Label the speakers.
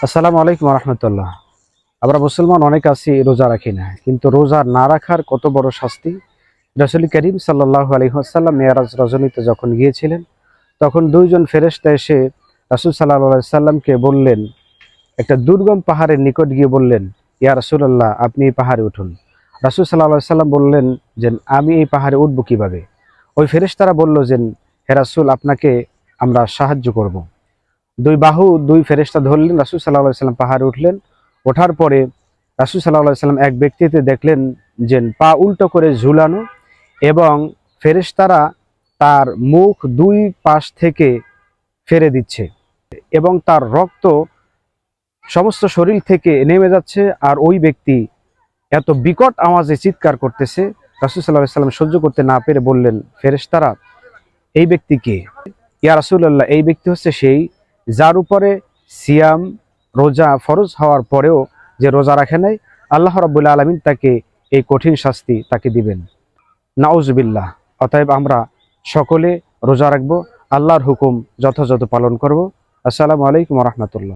Speaker 1: আসসালামু আলাইকুম রহমতুল্লাহ। আমরা মুসলমান অনেক আছি রোজা রাখি না, কিন্তু রোজা না রাখার কত বড় শাস্তি। রাসূল করিম সাল্লাল্লাহু আলাইহি ওয়াসাল্লাম মেরাজ রজনীতে যখন গিয়েছিলেন, তখন দুইজন ফেরেশতা এসে রাসূল সাল্লাল্লাহু আলাইহি সাল্লামকে বললেন, একটা দুর্গম পাহাড়ের নিকট গিয়ে বললেন, ইয়া রাসূলুল্লাহ, আপনি এই পাহাড়ে উঠুন। রাসূল সাল্লাল্লাহু আলাইহি সাল্লাম বললেন যে, আমি এই পাহাড়ে উঠব কিভাবে? ওই ফেরেশতারা বলল যে, হে রাসূল, আপনাকে আমরা সাহায্য করব। দুই বাহু দুই ফেরেশতা ধরলেন, রাসূল সাল্লাল্লাহু আলাইহি সাল্লাম পাহাড়ে উঠলেন। ওঠার পরে রাসূল সাল্লাল্লাহু আলাইহি সাল্লাম এক ব্যক্তিতে দেখলেন যে পা উল্টো করে ঝুলানো, এবং ফেরেশতারা তার মুখ দুই পাশ থেকে ফেরে দিচ্ছে, এবং তার রক্ত সমস্ত শরীর থেকে নেমে যাচ্ছে। আর ওই ব্যক্তি এত বিকট আওয়াজে চিৎকার করতেছে। রাসূল সাল্লাল্লাহু আলাইহি সাল্লাম সহ্য করতে না পেরে বললেন, ফেরেশতারা, এই ব্যক্তি কে? ইয়া রাসূলুল্লাহ, এই ব্যক্তি হচ্ছে সেই যার উপরে সিয়াম রোজা ফরজ হওয়ার পরেও যে রোজা রাখে নাই, আল্লাহ রাব্বুল আলামিন তাকে এই কঠিন শাস্তি তাকে দিবেন। নাউজুবিল্লাহ। অতএব আমরা সকলে রোজা রাখবো, আল্লাহর হুকুম যথাযথ পালন করব। আসসালামু আলাইকুম ওয়া রাহমাতুল্লাহ।